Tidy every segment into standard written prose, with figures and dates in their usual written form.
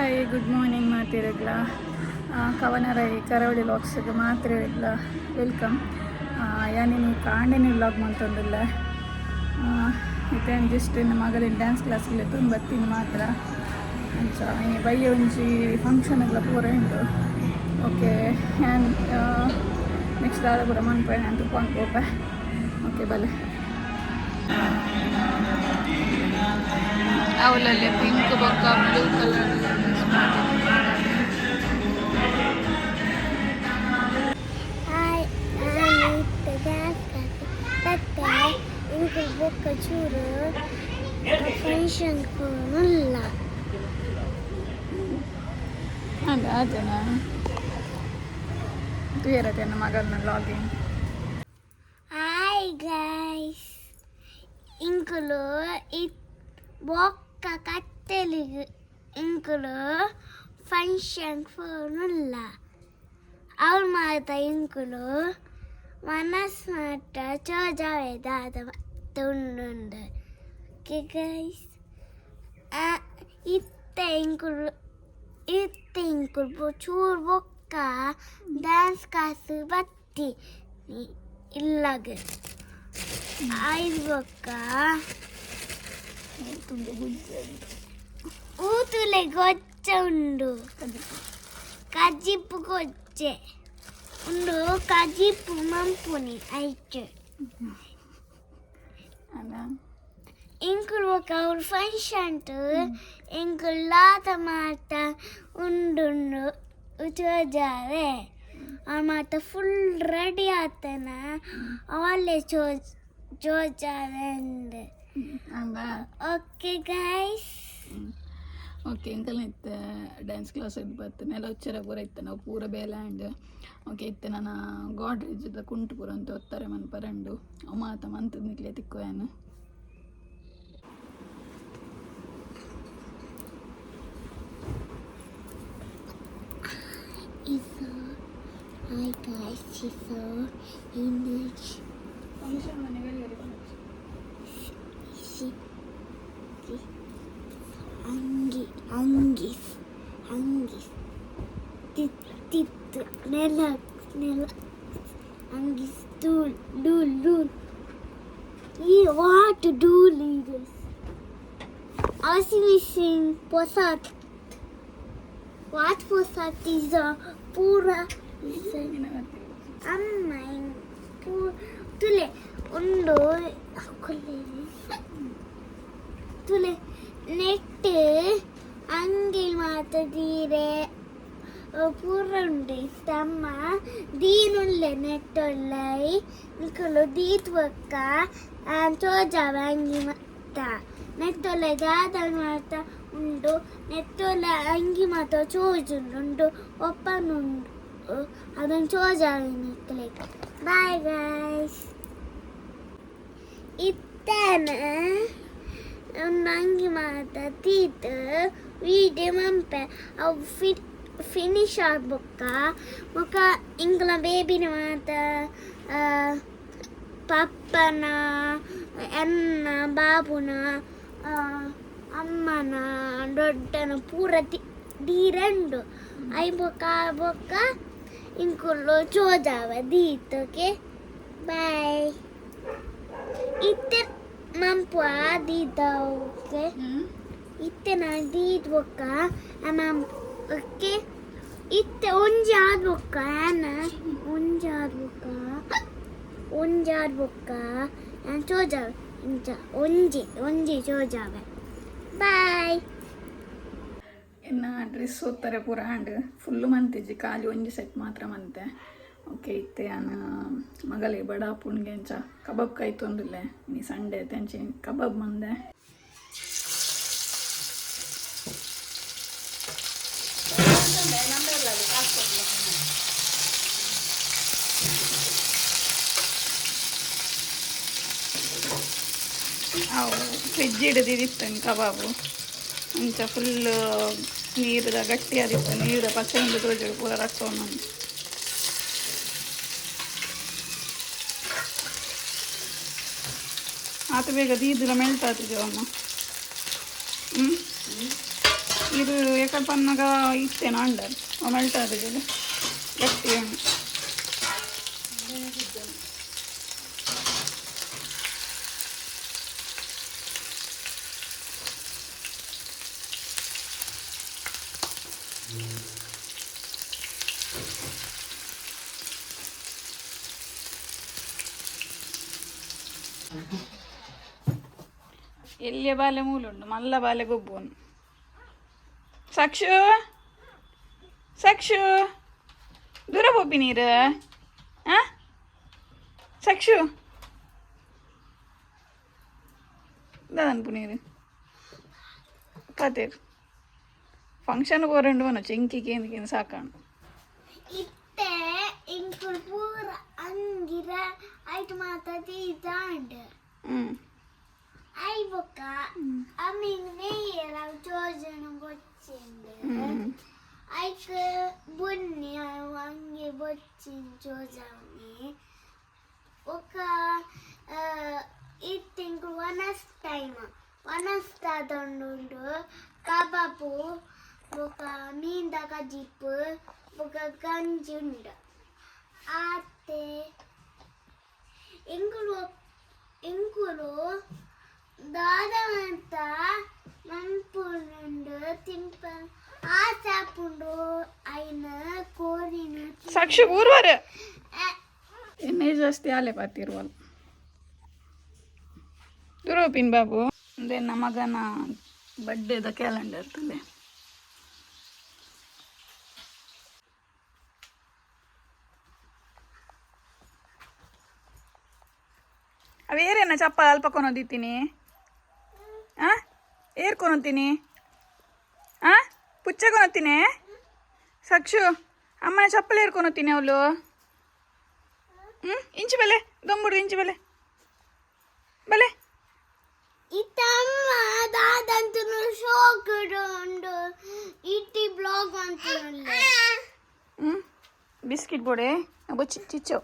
Hi good morning ಮಾತಿರಗ್ಲ ಕವನರೈ ಕರಾವಳಿ ಲಾಕ್ಸ್ಗೆ ಮಾತ್ರ ಇರಗ್ಲ welcome. ಯಾನಿನ ಕಾಂಡೆನ vlog ಮಾಡ್ತಂದಿಲ್ಲ ಇತ್ತೇನು just ಇನ್ನು ಮಗಳಿನ ಡ್ಯಾನ್ಸ್ ಕ್ಲಾಸಿಗೆ ಬತ್ತೀನಿ ಮಾತ್ರ ಅಂಚ ಈ ಬಯ್ಯ ಒಂಜಿ ಫಂಕ್ಷನ್ಗಳ ಪೂರ ಉಂಟು. ಓಕೆ ನಾನು ನೆಕ್ಸ್ಟ್ ಆದ ಕೂಡ ಮನ್ಪೆ ನಾನು ತುಪ್ಕೊಂಡು ಹೋಪೆ. ಓಕೆ ಬಲೆ ಅವಳಲ್ಲಿ ಪಿಂಕ್ ಬೊಕ್ಕ ಬ್ಲೂ ಕಲರ್ ఇంకో బొక్క చూడు ఫంక్షన్ కొనుల్ల అదేనా తీరదేనా మగన్న లాగిన్. హాయ్ గైస్, ఇంకులో బొక్క కట్టెలు ఇంకులో ఫంక్షన్ కొనుల్ల ಅವ್ರು ಮಾಡ್ತಾ ಇಂಕುಲು ಮನಸ್ಸು ಮಾಟ ಚೋಜಾವೆ ದಾದ ತುಂಡುಂಡು. ಓಕೆ ಗೈಸ್, ಇತ್ತೆ ಇಂಕುಲು ಚೂರು ಬೊಕ್ಕ ಡ್ಯಾನ್ಸ್ ಕಾಸು ಬತ್ತಿ ಇಲ್ಲಾಗ ಐದು ಬೊಕ್ಕ ಊತುಲೆ ಗೊಚ್ಚ ಉಂಡು ಕಜಿಪ್ಪು ಗೊಜ್ಜೆ ಉಂಡು ಕಜಿಪ್ಪು ಮಂಪುನಿ ಐಚು ಇಂಕುಲು ఒక ಅವ್ರ ಫಂಕ್ಷನ್ ಇಂಕುಲು ಲಾತ ಮಾತ ಉಂಡುಂಡು ಚೋಜಾವೆ ಅವ್ರು ಮಾತ ಫುಲ್ ರೆಡಿ ಆತನ ಅವಲ್ಲೇ ಚೋಜಾವೆ ಅಂದೆ. ಓಕೆ ಗೈಸ್, ಓಕೆ ಇಂಕಲ್ ಇತ್ತು ಡ್ಯಾನ್ಸ್ ಕ್ಲಾಸ್ ಇದ್ದು ಬತ್ತು ನೆಲ ಉಚ್ಚರ ಪೂರ ಇತ್ತು ನಾವು ಪೂರ ಬೇಲೆ ಆ್ಯಂಡ್ ಓಕೆ ಇತ್ತು ನಾನು ಗಾಡ್ರೇಜ್ದ ಕುಂಟು ಪೂರ ಅಂತ ಒತ್ತಾರೆ ಮನ್ ಪರಂಡು ಅವ ಮಾತ ಮಂತದ ನಿಕ್ಲೆ ತಿಕ್ಕುವೇನು. Hi guys, it's image. Function ಮನೆಗೆ angis tit nela angis dool what dool is missing posat what posat is pura amma tule undo tule net ಅಂಗಿ ಮಾತದೀರೆ ಪೂರ ಉಂಡು ಇಷ್ಟಮ್ಮ ದೀನುಳ್ಳೆ ನೆಟ್ಟೊಳ್ಳೈ ನಿಕಲು ದೀತ್ ಬೊಕ್ಕ ಚೋಜಾವ ಅಂಗಿ ಮತ್ತ ನೆಟ್ಟೊಳ್ಳೆ ದಾದ ಮಾತ ಉಂಡು ನೆಟ್ಟೊಳ್ಳೆ ಅಂಗಿ ಮಾತ ಚೋಜುಂಡು ಒಪ್ಪನುಂಡು ಅದನ್ನು ಚೋಜಾವ ನಿಕ್ಲೆ. ಬಾಯ್ ಗೈಸ್, ಇತ್ತೇನ ನಂಗೆ ಮಾತ ತೀತ್ ವೀಡಿಯೋ ಮಂಪೆ ಅವು ಫಿನಿಶ್ ಆಗ್ಬೊಕ್ಕ ಮುಖ ಇಂಗ್ಲ ಬೇಬಿನ ಮಾತ ಪಪ್ಪನ ಎನ್ನ ಬಾಬುನ ಅಮ್ಮನ ದೊಡ್ಡನ ಪೂರ ದೀರಂಡು ಐ ಬೊಕ್ಕ ಬೊಕ್ಕ ಇಂಕುಲು ಚೋಜಾವ ದೀತ್. Okay bye. ಇತ್ತೆ ಮಂಪು ಆದಿದ್ದಕ್ಕೆ ಇತ್ತೆ ನಾ ದೀದ್ ಬೊಕ್ಕ ಓಕೆ ಇತ್ತೆ ಒಂಜಿ ಆದ್ ಬೊಕ್ಕ ಒಂಜಿ ಆದ್ ಬೊಕ್ಕ ಚೋಜಾವೆ ಇಂಚ ಒಂಜಿ ಚೋಜಾವೆ. ಬಾಯ್. ಇನ್ನು ಡ್ರೆಸ್ ಓದ್ತಾರೆ ಪೂರ ಹ್ಯಾಂಡ್ ಫುಲ್ಲು ಮಂತಿಜ್ಜಿ ಖಾಲಿ ಒಂಜಿ ಸೆಟ್ ಮಾತ್ರ ಮಂತೆ. ಓಕೆ ಇತ್ತೆ ನಾನು ಮಗಲೇ ಬಡ ಪುಣ್ಗೆ ಅಂಚ ಕಬಾಬ್ ಕಾಯ್ತೊಂದಿಲ್ಲೆ ನೀ ಸಂಡೆ ತೆಂಚಿ ಕಬಾಬ್ ಮಂದೆ. ಅವು ಫ್ರಿಜ್ ಹಿಡಿದಿತ್ತು ಕಬಾಬು ಅಂಚ ಫುಲ್ಲು ನೀರದ ಗಟ್ಟಿ ಆದಿತ್ತು ನೀರು ಪಚ್ಚೆ ಒಂದು ತೋಜು ಪೂರ ರಕ್ತವನ್ನು ಆತ ಬೇಗ ದೀದಿಲ್ಲ ಮೆಲ್ಟ್ ಆಗ್ತಿದ್ದೇವಮ್ಮ. ಇದು ಯಾಕಡೆ ಪನ್ನಾಗ ಇತ್ತೇನ ಅಂಡರ್ ಮೆಲ್ಟ್ ಗಟ್ಟಿ ಹಣ್ಣು ಎಲ್ಲಿಯ ಬಾಲೆ ಮೂಲುಂಡು ಮಲ್ಲ ಬಾಲೆ ಗೊಬ್ಬುನು ಸಾಕ್ಷು ಸಾಕ್ಷು ದೂರ ಹೋಗಿ ನೀರು ಆ ಸಾಕ್ಷು ದನಪು ನೀರು ಕತೇರು ಫಂಕ್ಷನ್ ಹೋರಂಡು ಬನ ಚೆಂಕಿ ಕೇಂದ್ರಿಕೇನು ಸಾಕಾಣ ಇತ್ತೆ ಇಂಕುಲ್ ಪೂರ ಅಂಗಿರ ಐಟ್ ಮಾತಾಡಿ ಇದ್ದಾಂಡ್ ಐ ಬೊಕ್ಕ ಅಮ್ಮಿಂಗ್ ನೇರ ಜೋಜನ ಗೊಚ್ಚಿಂಡು ಐಕ್ ಬುನ್ನಿ ಅಂಗಿ ಬೊಚ್ಚಿನ ಜೋಜಾವನಿ ఒక ಇತ್ತಿಂಗ್ ವನಸ್ ಟೈಮ್ ವನಸ್ತಾದಂಡು ಕಬಾಬು ఒక ಮೀನ್ದಾಗ ಜಿಪ್ಪು ఒక ಗಂಜಿ ಉಂಡು ಆತೆ ಎಂಗುಲು ದಾದವಂತ ಮನ್ಪುಂಡು ತಿಂಪ ಆ ಚಾಪುಂಡು ಐನ ಕೋರಿನ ಸಾಕ್ಷಿ ಊರ್ವರ ಎಣ್ಣೆ ಜಾಸ್ತಿ ಆಲೆ ಪಾತಿರುವಲ್ಲ ದುರೋಪಿನ್ ಬಾಬು ಅಂದ್ರೆ ನಮಗನ ಬರ್ಡೇದ ಕ್ಯಾಲೆಂಡರ್ ತಲೆ ಅವೇರೇನ ಚಪ್ಪಲ್ ಅಲ್ಪ ಕೊನೋದಿತ್ತೀನಿ ಏರ್ ಕೊನೋತೀನಿ ಪುಚ್ಚ ಕೊನೋತೀನಿ ಸಾಕ್ಷು ಅಮ್ಮನ ಚಪ್ಪಲ್ ಏರ್ ಕೊನೋತೀನಿ ಅವಳು ಇಂಚು ಬೆಲೆ ದೊಂಬುಡು ಇಂಚು ಬೆಲೆ ಬಲೆ ಇತ್ತಮ್ಮ ದಾದಂತ ಶೋಕುಡು ಇಟ್ಟಿ ಬ್ಲಾಗ್ ಅಂತ ಬಿಸ್ಕಿಟ್ ಬೋಡೆ ಬೊಚ್ಚಿ ಚಿಚ್ಚು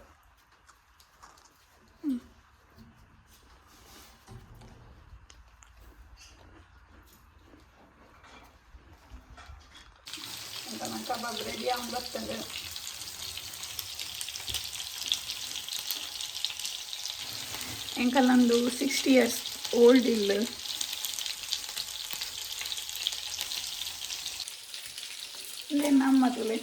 ಕಬಾಬ್ ರೆಡಿ ಆಗಿ ಬರ್ತದೆ ಎಂಕಲ್ ನಂದು 60 years ಓಲ್ಡ್ ಇಲ್ಲ ನಮ್ಮ ತುಲೆ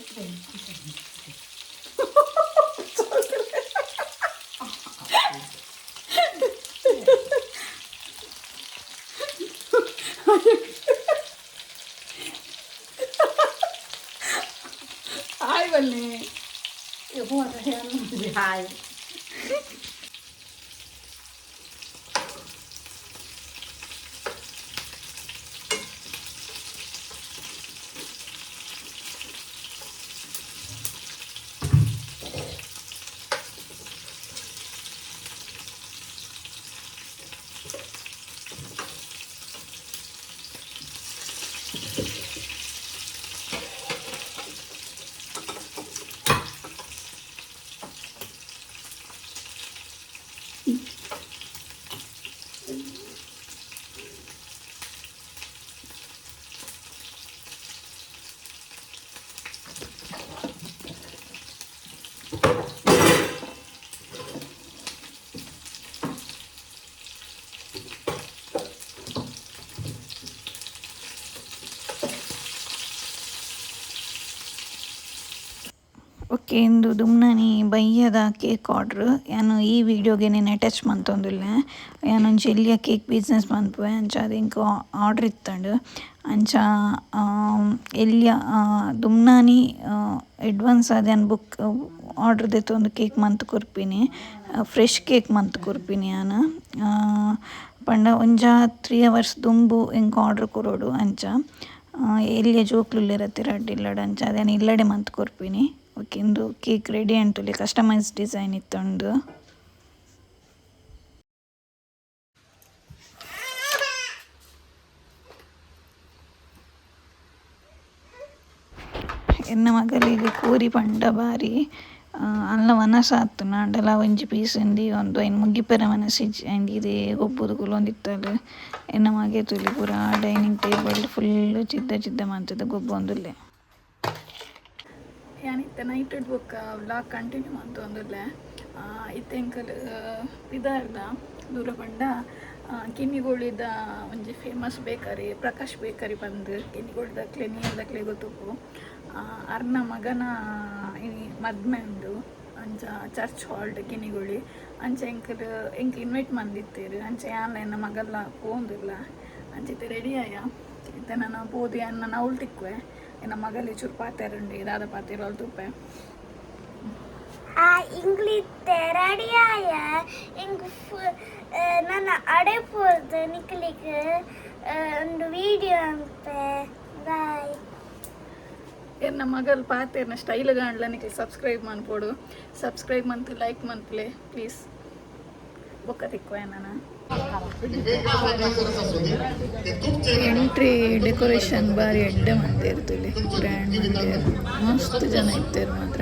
ಹಾಯ್ ಬನ್ನಿ ಹಾಯ್ ಓಕೆ ಇಂದು ದುಮ್ನನಿ ಬಯ್ಯದ ಕೇಕ್ ಆರ್ಡ್ರ್ ಯಾನು ಈ ವಿಡಿಯೋಗೆ నేను ಅಟ್ಯಾಚ್ ಮಂತೊಂದುಲ್ಲೆ ಯಾನೊಂಜಿ ಎಲ್ಲಿಯ ಕೇಕ್ ಬಿಸ್ನೆಸ್ ಮನ್ಪುವೆ ಅಂಚ ಅದು ಇಂಕ ಆರ್ಡ್ರ್ ಇತ್ತಂಡು ಅಂಚ ಎಲ್ಲಿಯ ದುಮ್ನಾನಿ ಅಡ್ವಾನ್ಸ್ ಅದೇನು ಬುಕ್ ಆರ್ಡ್ರ್ ದೆತ್ತೊಂದು ಕೇಕ್ ಮಂತ್ ಕೊರ್ಪಿನಿ ಫ್ರೆಶ್ ಕೇಕ್ ಮಂತ್ ಕೊರ್ಪಿನಿ ಯಾನು ಪಂಡ ಒಂಜ 3 hours ದುಂಬು ಇಂಕ ಆರ್ಡ್ರ್ ಕೊರೋಡು ಅಂಚ ಎಲ್ಲಿಯ ಜೋಕ್ಲುಲ್ಲೆರತ್ತಿರ ಅಡ್ಡಿಲ್ಲಡ ಅಂಚ ಅದೇನು ಇಲ್ಲಡೆ ಮಂತ್ ಕೊರ್ಪಿನಿ ಓಕೆ ಇಂದು ಕೇಕ್ ರೆಡಿ ಅಂಟುಲಿ ಕಸ್ಟಮೈಸ್ ಡಿಸೈನ್ ಇತ್ತುಂಡು ಎನ್ನ ಮಗಲಿಗೆ ಕೋರಿ ಪಂಡ ಬಾರಿ ಅಲ್ಲ ವನಸ ಆತು ನಾಂಡಲ ಒಂಜಿ ಪೀಸ್ ಉಂದು ಒಂದು ಐನು ಮುಗ್ಗಿಪ್ಪೆರ ಮನಸ್ಸಿಜಿ ಆ್ಯಂಡ್ ಇದೇ ಗೊಬ್ಬುದು ಕುಲೊಂದಿತ್ತಲು ಎನ್ನ ಮಗೆ ತುಲಿ ಪೂರ ಡೈನಿಂಗ್ ಟೇಬಲ್ ಫುಲ್ಲು ಚಿದ್ದ ಚಿದ್ದ ಮಂತದ ಗೊಬ್ಬು ಒಂದುಲ್ಲೆ ಯಾನಿತ್ತ ನೈಟ್ ಬೊಕ್ಕ ವ್ಲಾಗ್ ಕಂಟಿನ್ಯೂ ಮಂತು ಒಂದುಲ್ಲೆ ಇತ್ತೆ ಎಂಕಲ್ ಪಿದಾರ್ದ ದೂರ ಪಂಡ ಕಿನ್ನಿಗೋಳಿದ ಒಂಜಿ ಫೇಮಸ್ ಬೇಕರಿ ಪ್ರಕಾಶ್ ಬೇಕರಿ ಬಂದು ಕಿನ್ನಿಗೋಳಿದಕ್ಲೆ ನೀರ್ದಕ್ಲೆ ಗೊತ್ತುಪ್ಪು ಅರ್ನ ಮಗನ ಮದ್ಮೆ ಉಂಡು ಅಂಚ ಚರ್ಚ್ ಹಾಲ್ಡ್ ಕಿನ್ನಿಗೋಳಿ ಅಂಚ ಎಂಕ್ ಇನ್ವೈಟ್ ಮಂದಿತ್ತೇರು ಅಂಚ ಯಾನ್ಲ ಎನ್ನ ಮಗಲ್ಲ ಪೋಂದಿಲ್ಲ ಅಂಚಿತ್ತೆ ರೆಡಿ ಆಯ ಇತ್ತೆ ನಾನು ಪೋದಿ ಅನ್ನ ನೌಲ್ ತಿಕ್ಕುವೆ ಎನ್ನ ಮಗಲಿ ಚೂರು ಪಾತೆರುಂಡು ದಾದ ಪಾತೆರು ತುಪ್ಪೆ ಇಂಗ್ಲಿತ್ತೆ ರೆಡಿಯಾಯ ಇಂಗ್ ನನ್ನ ಅಡೆಪೋದು ನಿಕ್ಲಿಕ್ಕೆ ಒಂದು ವಿಡಿಯೋ ಅಂತೆ ಬಾಯ್ ಎನ್ನ ಮಗಲ್ ಪಾತೆರ್ನ ಸ್ಟೈಲ್ ಕಾಣ್ಲ ನಿಕ್ಲಿ ಸಬ್ಸ್ಕ್ರೈಬ್ ಮನ್ಪೋಡು ಸಬ್ಸ್ಕ್ರೈಬ್ ಮಂತ್ ಲೈಕ್ ಮಂತ್ಲೆ ಪ್ಲೀಸ್ ಬೊಕ್ಕ ತಿಕ್ಕುವೆ ನಾನು ಎಂಟ್ರಿ ಡೆಕೋರೇಷನ್ ಬಾರಿ ಎಡ್ಡೆ ಮಂತೇರ್ತುಲಿ ಗ್ರ್ಯಾಂಡ್ ಮಂತೇರು ಮಸ್ತ್ ಜನ ಇತ್ತೇರು ಮಾತ್ರ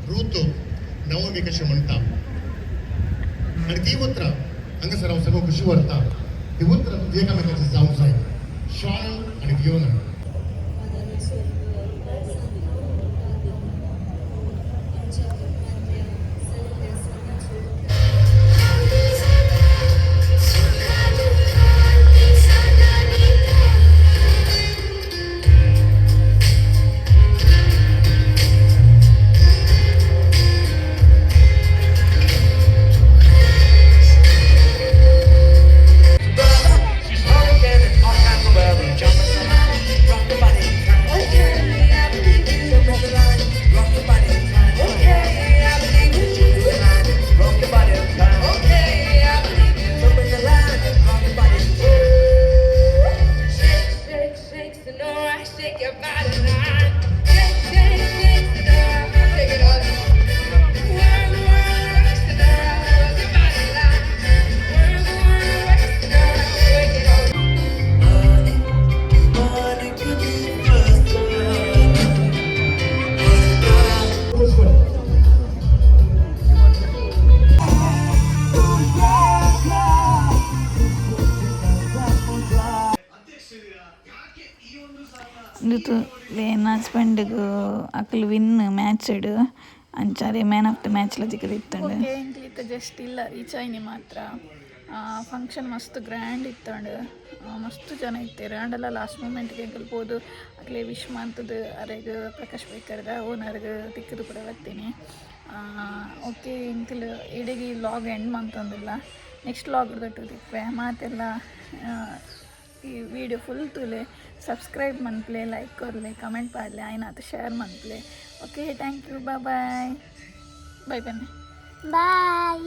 ऋतू नवमी कशी म्हणता आणि ती उतर हांगा सर हांव सगळं कशी व्हरता ती उतर एकामेकाची जावंक जाय शॉल आणि घेवन ಇದು ನನ್ನ ಹಸ್ಬೆಂಡ್ಗೆ ಅಕ್ಕಲು ವಿನ್ ಮ್ಯಾಚ್ ಇಡು ಅಂಚಾರೆ ಮ್ಯಾನ್ ಆಫ್ ದ ಮ್ಯಾಚ್ಲ ತಿಕ್ಕದಿತ್ತಂಡು ಇಂಕ್ಲಿತ್ತ ಜಸ್ಟ್ ಇಲ್ಲ ರೀಚ್ ಆಯ್ನಿ ಮಾತ್ರ ಫಂಕ್ಷನ್ ಮಸ್ತ್ ಗ್ರ್ಯಾಂಡ್ ಇತ್ತಂಡು ಮಸ್ತ್ ಜನ ಇತ್ತೇರು ಅಂಡೆಲ್ಲ ಲಾಸ್ಟ್ ಮೂಮೆಂಟ್ಗೆ ಎಂಕಲ್ ಹೋದು ಅಕ್ಲೆ ವಿಶ್ ಮಂತದ್ದು ಅರೆಗೆ ಪ್ರಕಾಶ್ ಬೇಕರ್ದ ಓನರ್ಗೆ ತಿಕ್ಕದು ಕೂಡ ಬರ್ತೀನಿ ಓಕೆ ಇಂಕಲ್ ಇಡೀ ಲಾಗ್ ಎಂಡ್ ಮಂತಂದಿಲ್ಲ ನೆಕ್ಸ್ಟ್ ಲಾಗ್ ದೊಡ್ಡ ತಿಕ್ವೆ ಮಾತೆಲ್ಲ ಈ ವಿಡಿಯೋ ಫುಲ್ ತುಲೆ ಸಬ್ಸ್ಕ್ರೈಬ್ ಮನ್ಪ್ಲೆ ಲೈಕ್ ಕೊರ್ಲೆ ಕಮೆಂಟ್ ಪಾಡ್ಲೆ ಆಯ್ನಾತು ಶೇರ್ ಮನ್ಪ್ಲೆ okay thank you bye bye bye ಬನ್ನಿ ಬಾಯ್